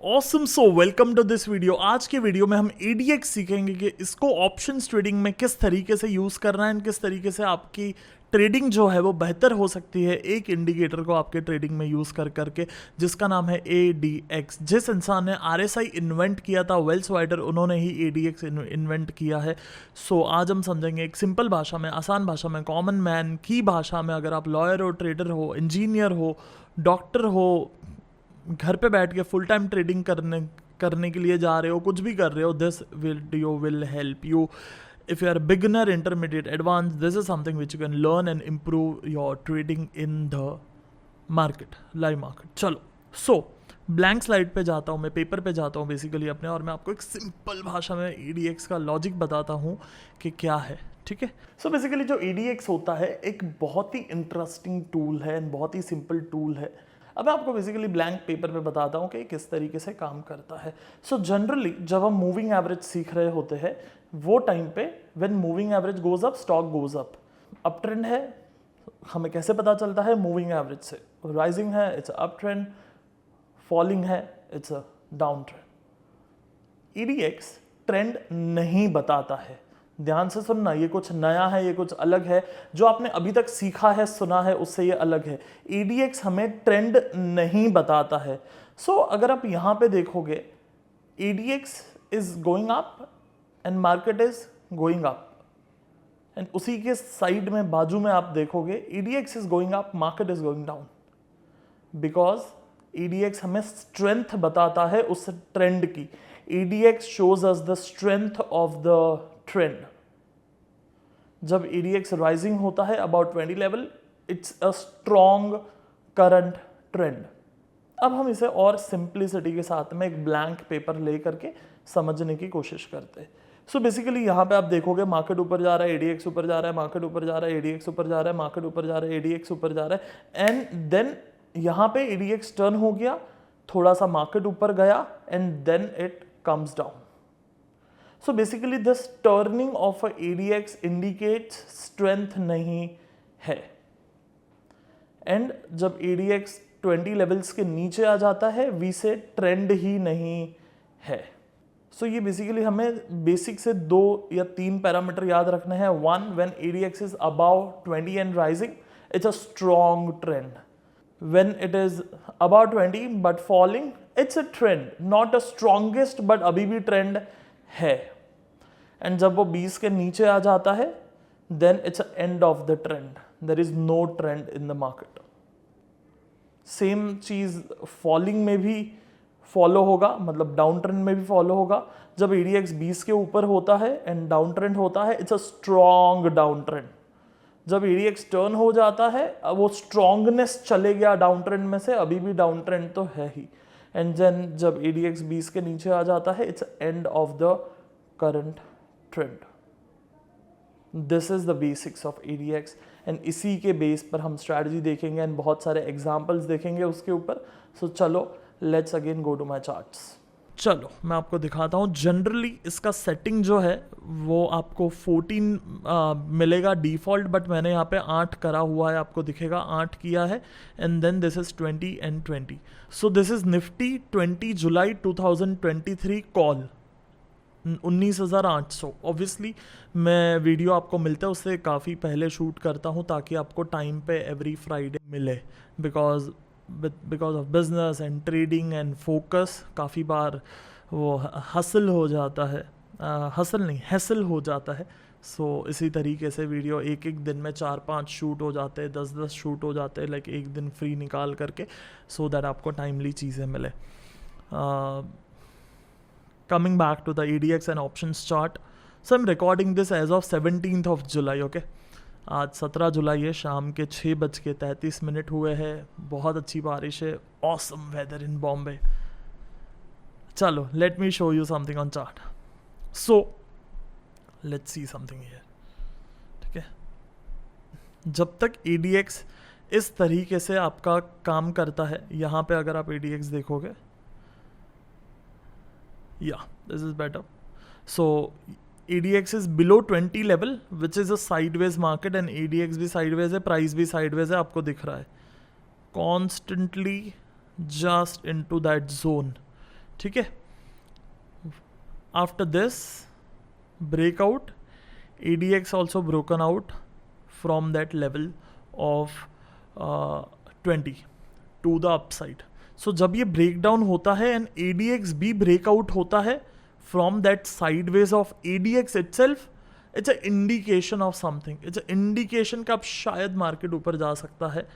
Awesome so welcome to this video. आज के video में हम ADX सीखेंगे कि इसको ऑप्शंस ट्रेडिंग में किस तरीके से यूज़ करना है, किस तरीके से आपकी ट्रेडिंग जो है वो बेहतर हो सकती है एक इंडिकेटर को आपके ट्रेडिंग में यूज़ कर करके, जिसका नाम है ADX। जिस इंसान ने RSI इन्वेंट किया था, वेल्स वाइडर, उन्होंने ही ADX इन्वेंट किया है। सो आज हम समझेंगे एक सिंपल भाषा में, आसान भाषा में, कॉमन मैन की भाषा में। अगर आप लॉयर हो, ट्रेडर हो, इंजीनियर हो, डॉक्टर हो, घर पे बैठ के फुल टाइम ट्रेडिंग करने के लिए जा रहे हो, कुछ भी कर रहे हो, this video will help you. If you are beginner, intermediate, advance, this is something which you can learn and improve your trading in the market, live market. चलो, सो ब्लैंक स्लाइड पे जाता हूँ, मैं पेपर पे जाता हूँ basically अपने, और मैं आपको एक सिंपल भाषा में ADX का लॉजिक बताता हूँ कि क्या है। ठीक है, सो बेसिकली जो ADX होता है एक बहुत ही इंटरेस्टिंग टूल है एंड बहुत ही सिंपल टूल है। अब मैं आपको बेसिकली ब्लैंक पेपर पे बताता हूँ कि किस तरीके से काम करता है। सो जनरली जब हम मूविंग एवरेज सीख रहे होते हैं, वो टाइम पे when moving average goes up, stock goes up trend है, हमें कैसे पता चलता है? मूविंग एवरेज से। राइजिंग है, इट्स अप ट्रेंड, फॉलिंग है, it's a down trend. EDX trend नहीं बताता है। ध्यान से सुनना, ये कुछ नया है, ये कुछ अलग है, जो आपने अभी तक सीखा है, सुना है, उससे ये अलग है। EDX हमें ट्रेंड नहीं बताता है। सो अगर आप यहाँ पे देखोगे, EDX is going up and market is going up, and उसी के साइड में बाजू में आप देखोगे EDX is going up, market is going down, because EDX हमें स्ट्रेंथ बताता है उस ट्रेंड की। EDX shows us the strength of the trend. जब EDX राइजिंग होता है about 20 level, it's a strong current trend. अब हम इसे और सिंप्लिसिटी के साथ में एक ब्लैंक पेपर ले करके समझने की कोशिश करते हैं। सो बेसिकली यहाँ पे आप देखोगे मार्केट ऊपर जा रहा है, ADX ऊपर जा रहा है, मार्केट ऊपर जा रहा है, ADX ऊपर जा रहा है, मार्केट ऊपर जा रहा है, ADX ऊपर जा रहा है, एंड देन यहाँ पे EDX टर्न हो गया, थोड़ा सा मार्केट ऊपर गया, and then it comes down. So basically this turning of a ADX indicates strength नहीं है, एंड जब ADX 20 लेवल्स के नीचे आ जाता है, वी से ट्रेंड ही नहीं है। सो ये बेसिकली हमें बेसिक से 2 या 3 पैरामीटर याद रखने हैं। 1, when ADX is above 20 and rising, it's a strong trend. When it is above 20 but falling, it's a trend, not a strongest, but अभी भी ट्रेंड है। एंड जब वो 20 के नीचे आ जाता है, then it's end of the trend, there is no trend in the market. Same चीज फॉलिंग में भी फॉलो होगा, मतलब डाउन ट्रेंड में भी फॉलो होगा। जब EDX 20 के ऊपर होता है एंड डाउन ट्रेंड होता है, it's a strong down trend. जब EDX टर्न हो जाता है, अब वो स्ट्रॉन्गनेस चले गया डाउन ट्रेंड में से, अभी भी डाउन ट्रेंड तो है ही, एंड देन जब EDX 20 के नीचे आ जाता है, it's end of the current trend. This is the basics of EDX, and इसी के बेस पर हम स्ट्रैटेजी देखेंगे एंड बहुत सारे एग्जांपल्स देखेंगे उसके ऊपर। सो चलो, let's again go to my charts. चलो मैं आपको दिखाता हूँ। जनरली इसका सेटिंग जो है वो आपको 14 मिलेगा डिफ़ॉल्ट, बट मैंने यहाँ पे 8 करा हुआ है, आपको दिखेगा 8 किया है, and then this is 20 and 20। So this is Nifty 20 July 2023 call 19,800। Obviously मैं वीडियो आपको मिलता है उससे काफ़ी पहले शूट करता हूँ ताकि आपको टाइम पे एवरी फ्राइडे मिले, because of business and trading and focus काफ़ी बार वो हसल हो जाता है, हसल नहीं हैसल हो जाता है। सो इसी तरीके से वीडियो एक एक दिन में 4-5 शूट हो जाते हैं, 10-10 शूट हो जाते हैं, लाइक एक दिन फ्री निकाल करके, सो दैट आपको टाइमली चीज़ें मिले। Coming back to the EDX and options chart, so I'm recording this as of 17th of July, okay? आज 17 जुलाई है, शाम के 6:33 हुए हैं। बहुत अच्छी बारिश है, ऑसम वेदर इन बॉम्बे। चलो, let me show you something on chart. So let's see something here, ठीक है? जब तक EDX इस तरीके से आपका काम करता है, यहाँ पे अगर आप EDX देखोगे, yeah, this is better. So EDX is below 20 level, which is a sideways market, and EDX भी sideways है, price भी sideways है, आपको दिख रहा है constantly just into that zone। ठीक है। After this breakout, ADX also broken out from that level of 20 to the upside. So जब ये breakdown होता है and ADX भी breakout होता है from that sideways of ADX itself, it's an indication of something. It's an indication कि अब शायद मार्केट ऊपर जा सकता है,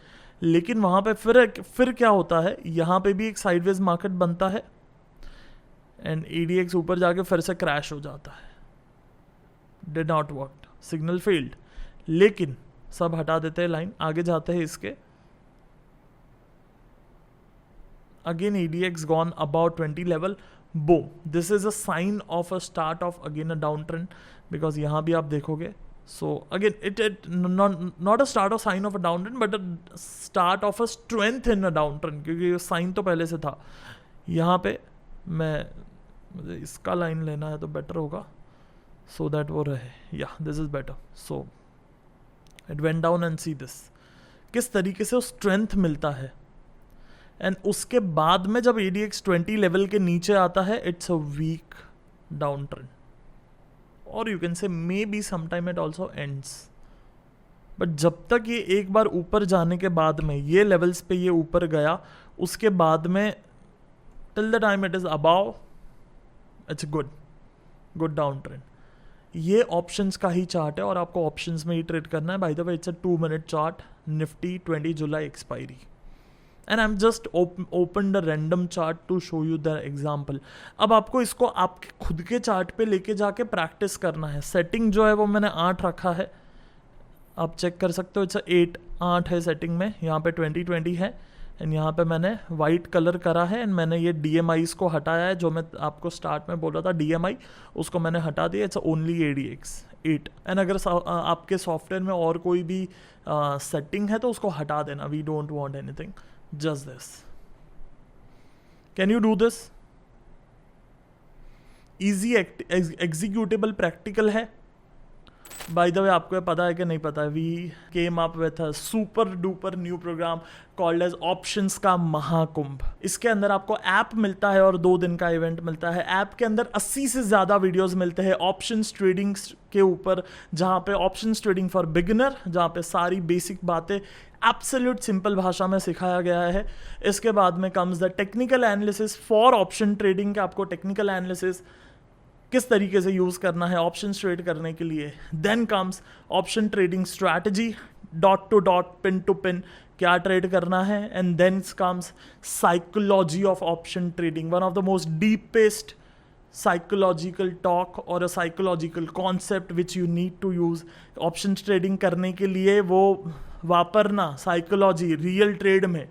लेकिन वहाँ पे फिर क्या होता है, यहाँ पे भी एक साइडवेज मार्केट बनता है एंड ADX ऊपर जाके फिर से क्रैश हो जाता है. Did not work, signal failed. लेकिन सब हटा देते हैं लाइन, आगे जाते हैं इसके. Again ADX gone about 20 level. boom, this is a sign of a start of again a downtrend, because यहाँ भी आप देखोगे. So again it not a start of sign of a downtrend, but a start of a strength in a downtrend, क्योंकि ये sign तो पहले से था. यहाँ पे मुझे इसका लाइन लेना है तो बेटर होगा, so that वो रहे. Yeah, this is better. So it went down and see this. किस तरीके से वो स्ट्रेंथ मिलता है. एंड उसके बाद में जब ADX 20 लेवल के नीचे आता है, it's a weak down trend, और you can say maybe sometime it also ends. But जब तक ये एक बार ऊपर जाने के बाद में ये लेवल्स पे ये ऊपर गया, उसके बाद में till the time it is above, it's good down trend. ये ऑप्शंस का ही चार्ट है और आपको ऑप्शंस में ही ट्रेड करना है. By the way it's a 2 minute chart, Nifty 20 July expiry. And I am just open the random chart to show you the example. अब आपको इसको आपके खुद के चार्ट पे लेके जाके प्रैक्टिस करना है. सेटिंग जो है वो मैंने 8 रखा है, आप चेक कर सकते हो. इट्स 8 है सेटिंग में. यहाँ पे 2020 है एंड यहाँ पे मैंने वाइट कलर करा है एंड मैंने ये DMIs को हटाया है. जो मैं आपको स्टार्ट में बोल रहा था DMI, उसको मैंने हटा दिया. It's only ADX 8. एंड अगर आपके सॉफ्टवेयर में और कोई भी सेटिंग है तो उसको हटा देना. We don't want anything, just this. Can you do this? Easy executable practical है. By the way, आपको पता है कि नहीं पता है, we came up with a super duper new program called as Options का महाकुंभ. इसके अंदर आपको ऐप मिलता है और 2 दिन का इवेंट मिलता है. ऐप के अंदर 80 से ज़्यादा वीडियोस मिलते हैं ऑप्शंस ट्रेडिंग के ऊपर, जहाँ पे ऑप्शंस ट्रेडिंग फॉर बिगिनर, जहाँ पे सारी बेसिक बातें एब्सोल्यूट सिंपल भाषा में सिखाया गया है. इसके बाद में comes the technical analysis for option trading. आपको टेक्निकल एनालिसिस किस तरीके से यूज़ करना है ऑप्शन ट्रेड करने के लिए. Then comes option trading strategy, dot to dot, pin to pin, क्या ट्रेड करना है. And then comes psychology of option trading, one of the most deepest psychological talk और a psychological concept which you need to use option trading करने के लिए. वो वापरना psychology real trade में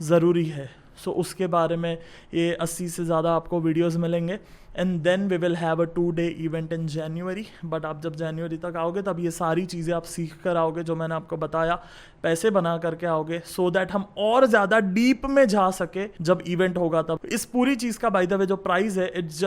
ज़रूरी है. सो उसके बारे में ये 80 से ज़्यादा आपको वीडियोस मिलेंगे. And then we will have a 2-day event in January. But आप जब जनवरी तक आओगे तब ये सारी चीज़ें आप सीख कर आओगे जो मैंने आपको बताया, पैसे बना करके आओगे, सो दैट हम और ज़्यादा डीप में जा सके जब इवेंट होगा तब. इस पूरी चीज़ का बाय द वे जो प्राइस है, इट्स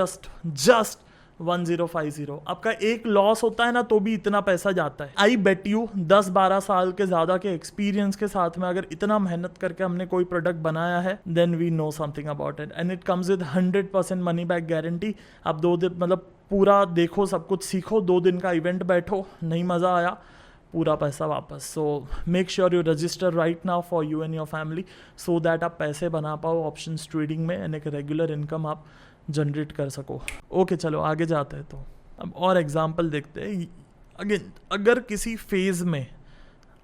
जस्ट 1050. आपका एक लॉस होता है ना तो भी इतना पैसा जाता है. आई बेट यू 10-12 साल के ज़्यादा के एक्सपीरियंस के साथ में अगर इतना मेहनत करके हमने कोई प्रोडक्ट बनाया है, then we know something about it. And it comes with 100% money back guarantee. आप 2 दिन मतलब पूरा देखो, सब कुछ सीखो, 2 दिन का इवेंट बैठो, नहीं मज़ा आया, पूरा पैसा वापस. So make sure you register right now for you and your family, so that आप पैसे बना पाओ ऑप्शन ट्रेडिंग में एंड एक रेगुलर इनकम आप जनरेट कर सको. ओके, चलो आगे जाते हैं. तो अब और एग्जांपल देखते हैं. अगेन, अगर किसी फेज़ में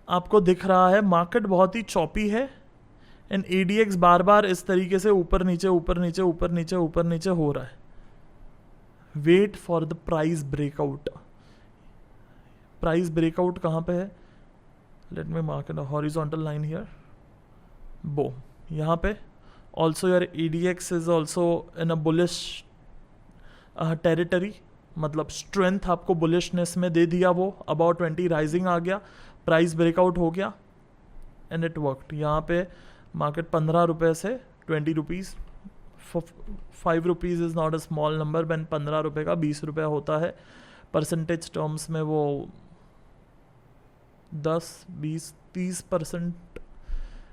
आपको दिख रहा है मार्केट बहुत ही चॉपी है एंड ADX बार बार इस तरीके से ऊपर नीचे ऊपर नीचे ऊपर नीचे ऊपर नीचे हो रहा है, wait for the price breakout. Price breakout कहाँ पे है? Let me mark it horizontal line here. बो, यहाँ पे also your ADX is also in a bullish territory, मतलब स्ट्रेंथ आपको बुलिशनेस में दे दिया. वो अबाउट 20 राइजिंग आ गया, प्राइस ब्रेकआउट हो गया एंड इट वर्कड. यहाँ पे मार्केट 15 रुपये से 20 rupees, 5 rupees is not a small number. When 15 रुपये का 20 रुपये होता है. परसेंटेज टर्म्स में वो 10-20-30%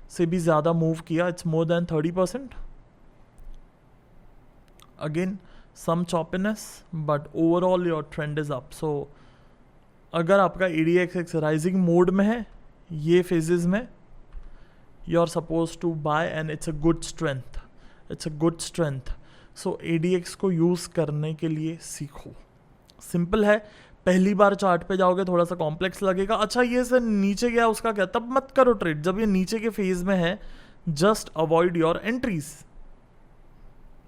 से भी ज़्यादा मूव किया. It's more than 30%. Again some choppiness but overall your trend is up. So अगर आपका EDX राइजिंग मोड में है ये फेजेस में, you are suppose to buy and it's a good strength, it's a good strength. So ADX को use करने के लिए सीखो. सिंपल है, पहली बार चार्ट पे जाओगे थोड़ा सा कॉम्प्लेक्स लगेगा. अच्छा ये सर नीचे गया उसका क्या, तब मत करो ट्रेड. जब ये नीचे के फेज में है जस्ट अवॉइड योर एंट्रीज.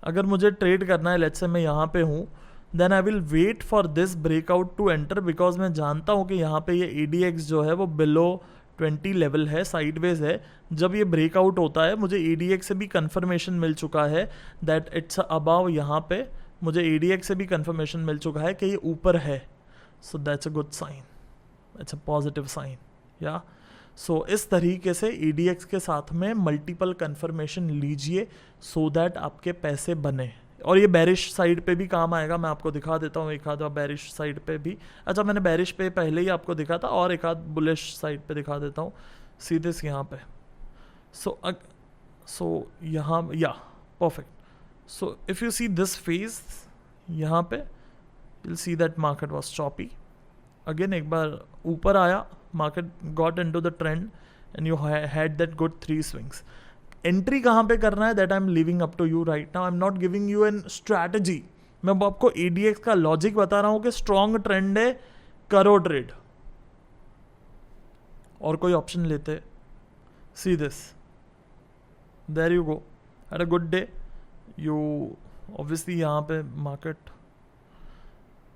अगर मुझे ट्रेड करना है, लेट्स से मैं यहाँ पे हूँ, then I will wait for this breakout to enter, because मैं जानता हूँ कि यहाँ पे ये ADX जो है वो बिलो 20 लेवल है, साइडवेज है. जब ये ब्रेकआउट होता है, मुझे ADX से भी कंफर्मेशन मिल चुका है दैट इट्स अबाव. यहाँ पे मुझे ADX से भी कंफर्मेशन मिल चुका है कि ये ऊपर है. So that's a good sign, it's a positive sign. या सो इस तरीके से EDX के साथ में मल्टीपल कंफर्मेशन लीजिए सो दैट आपके पैसे बने. और ये बेरिश साइड पे भी काम आएगा. मैं आपको दिखा देता हूँ एक आधा बेरिश साइड पे भी. अच्छा मैंने बेरिश पे पहले ही आपको दिखा था, और एक आध बुलिश साइड पे दिखा देता हूँ. सीधे से यहाँ पे. सो यहाँ या perfect. So if you see this phase यहाँ पे, you'll see that market was choppy. Again एक बार ऊपर आया, market got into the trend and you had that good 3 swings. Entry कहाँ पे करना है, that I'm leaving up to you right now. I'm not giving you an strategy. मैं आपको ADX का लॉजिक बता रहा हूँ कि स्ट्रॉन्ग ट्रेंड है, करो ट्रेड. और कोई ऑप्शन लेते. See this. There you go. Had a good day. You obviously यहाँ पे मार्केट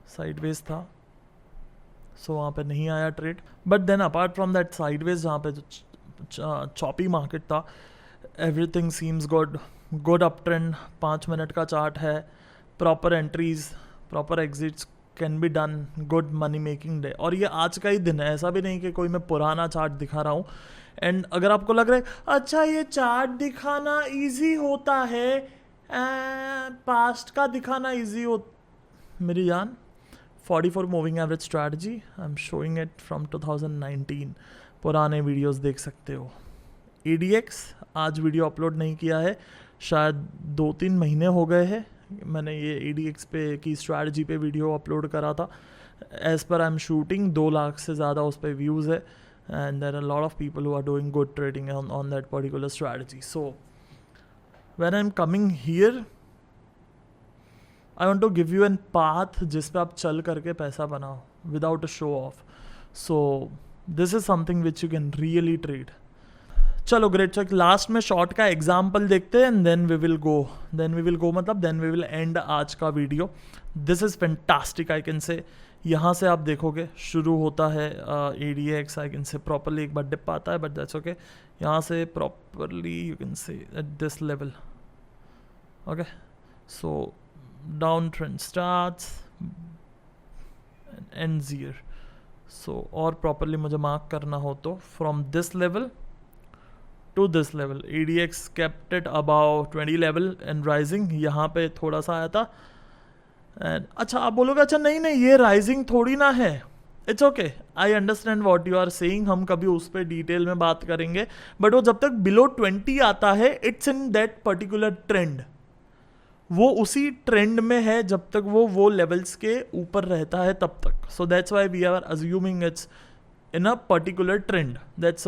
साइडवेज था, सो वहाँ पे नहीं आया trade. But then apart from that sideways जहाँ पे जो चॉपी मार्केट था, everything seems good. Good up trend, 5 minute का चार्ट है, proper entries, proper exits can be done, good money making day. और ये आज का ही दिन है, ऐसा भी नहीं कि कोई मैं पुराना चार्ट दिखा रहा हूँ. एंड अगर आपको लग रहा है अच्छा ये चार्ट दिखाना ईजी होता है, पास्ट का दिखाना ईजी हो, मेरी जान, 44 moving average strategy, I am showing it from 2019. पुराने वीडियोस देख सकते हो. EDX आज वीडियो अपलोड नहीं किया है, शायद 2-3 महीने हो गए हैं. मैंने ये EDX पे की स्ट्रैटेजी पे वीडियो अपलोड करा था. As per I am shooting 2 lakh से ज़्यादा उस पर व्यूज़ है. And there are lot of people who are doing good trading on that particular strategy. So when I am coming here, I want to give you an path जिस पे आप चल करके पैसा बनाओ without a show off. So this is something which you can really trade. चलो great. Check last में short का एग्जाम्पल देखते हैं and then we will go मतलब देन वी विल एंड आज का video. This is fantastic, I can से. यहाँ से आप देखोगे शुरू होता है ADX, आई कैन से प्रॉपरली एक बार डिप आता है, बट दैट्स ओके. यहाँ से प्रॉपरली यू कैन से at this level. Okay, so downtrend starts and ends here. So और properly मुझे मार्क करना हो तो from this level to this level, ADX kept it above 20 level and rising. यहाँ पे थोड़ा सा आया था. And अच्छा आप बोलोगे अच्छा नहीं ये rising थोड़ी ना है. It's okay, I understand what you are saying. हम कभी उस पर डिटेल में बात करेंगे. बट वो जब तक बिलो 20 आता है, it's in that particular trend. वो उसी ट्रेंड में है जब तक वो लेवल्स के ऊपर रहता है तब तक. So that's why we are assuming it's in a particular trend. That's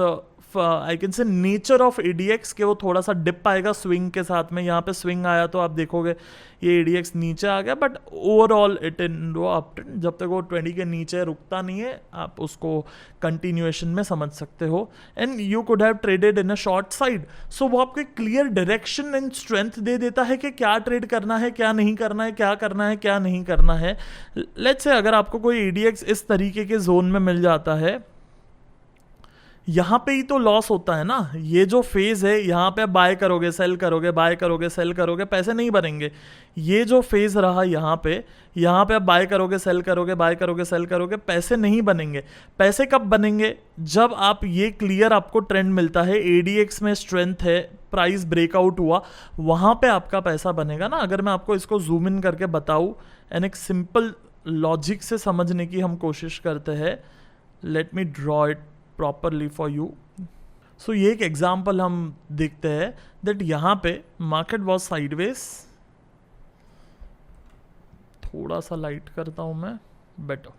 I can say nature of ADX के वो थोड़ा सा डिप आएगा स्विंग के साथ में. यहाँ पे स्विंग आया तो आप देखोगे ये ADX नीचे आ गया, बट ओवरऑल इट इन वो अप ट्रेंड. जब तक वो 20 के नीचे रुकता नहीं है, आप उसको कंटिन्यूएशन में समझ सकते हो. And you could have traded in a short side. So वो आपको क्लियर डायरेक्शन एंड स्ट्रेंथ दे देता है कि क्या ट्रेड करना है, क्या नहीं करना है, क्या करना है, क्या नहीं करना है. लेट्स से अगर आपको कोई ADX इस तरीके के जोन में मिल जाता है, यहाँ पे ही तो लॉस होता है ना. ये जो फेज है यहाँ पे बाय करोगे सेल करोगे, बाय करोगे सेल करोगे, पैसे नहीं बनेंगे. ये जो फेज रहा यहाँ पे आप बाय करोगे सेल करोगे, बाय करोगे सेल करोगे, पैसे नहीं बनेंगे. पैसे कब बनेंगे? जब आप ये क्लियर आपको ट्रेंड मिलता है, ADX में स्ट्रेंथ है, प्राइस ब्रेकआउट हुआ, वहाँ पे आपका पैसा बनेगा ना. अगर मैं आपको इसको जूम इन करके बताऊँ एंड एक सिंपल लॉजिक से समझने की हम कोशिश करते हैं. Let me draw it properly for you. So ये एक एग्जाम्पल हम देखते हैं दैट यहाँ पे मार्केट वॉज साइडवेज थोड़ा सा लाइट करता हूँ मैं, better.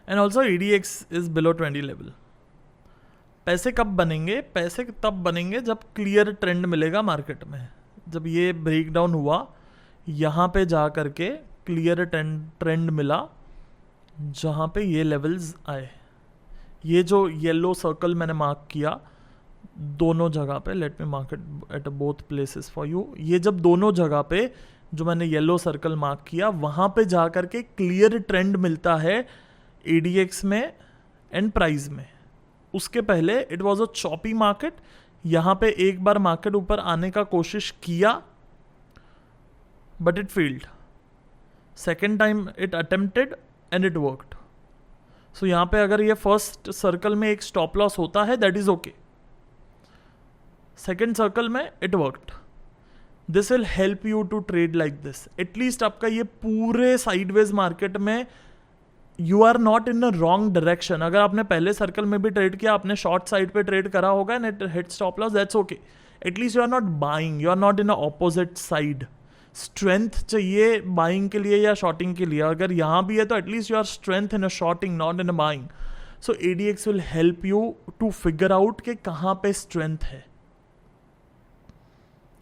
And also EDX is below 20 level. पैसे कब बनेंगे? पैसे तब बनेंगे जब क्लियर ट्रेंड मिलेगा मार्केट में. जब ये ब्रेक डाउन हुआ, यहाँ पे जा करके क्लियर ट्रेंड मिला, जहाँ पे ये लेवल्स आए. ये जो येलो सर्कल मैंने मार्क किया दोनों जगह पे, late me mark it at both places for you. ये जब दोनों जगह पे जो मैंने येलो सर्कल मार्क किया, वहाँ पे जा करके क्लियर ट्रेंड मिलता है ADX में एंड प्राइस में. उसके पहले it was a choppy market. यहाँ पे एक बार मार्केट ऊपर आने का कोशिश किया, but it failed. Second time it attempted and it worked. So यहाँ पे अगर ये फर्स्ट सर्कल में एक स्टॉप लॉस होता है, that is okay. Second circle में it worked. This will help you to trade like this. At least आपका ये पूरे साइडवेज मार्केट में you are not in a wrong direction. अगर आपने पहले सर्कल में भी ट्रेड किया, आपने शॉर्ट साइड पे ट्रेड करा होगा and it hit stop loss, that's okay. At least you are not buying, you are not in a opposite side. Strength चाहिए बाइंग के लिए या शॉर्टिंग के लिए. अगर यहाँ भी है तो at least you are strength in a shorting, not in a buying. So ADX will help you to figure out कि कहाँ पे स्ट्रेंथ है.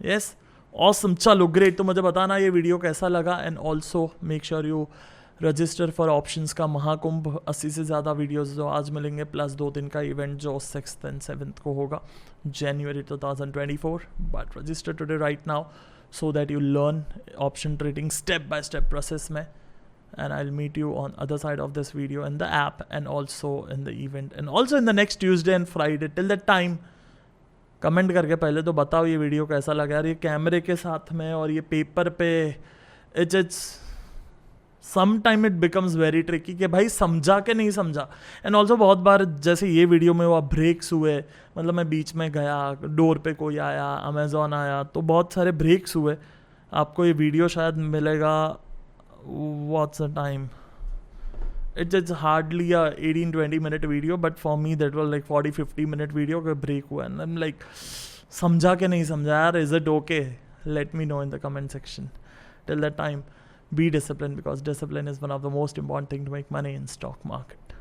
Yes, awesome. चलो ग्रेट. तो मुझे बताना ये वीडियो कैसा लगा, and also make sure you register for options का महाकुंभ. 80 से ज़्यादा वीडियोस जो आज मिलेंगे, प्लस 2 दिन का इवेंट जो 6th and 7th को होगा, January 2024. But register today right now so that you learn option trading step by step process में. And I'll meet you on other side of this video in the app, and also in the event, and also in the next Tuesday and Friday. Till that time, comment करके पहले तो बताओ ये video कैसा लगा यार. ये कैमरे के साथ में और ये पेपर पे it's some time it becomes very tricky कि भाई समझा के नहीं समझा. एंड ऑल्सो बहुत बार जैसे ये वीडियो में हुआ, ब्रेक्स हुए. मतलब मैं बीच में गया, डोर पे कोई आया, अमेजोन आया, तो बहुत सारे ब्रेक्स हुए. आपको ये वीडियो शायद मिलेगा, what's a time, it's hardly a 18-20 minute video, but for me that was like 40-50 minute video का break हुआ. and I'm like, समझा के नहीं समझा यार, is it okay? Let me know in the comment section. Till that time, be disciplined, because discipline is one of the most important thing to make money in stock market.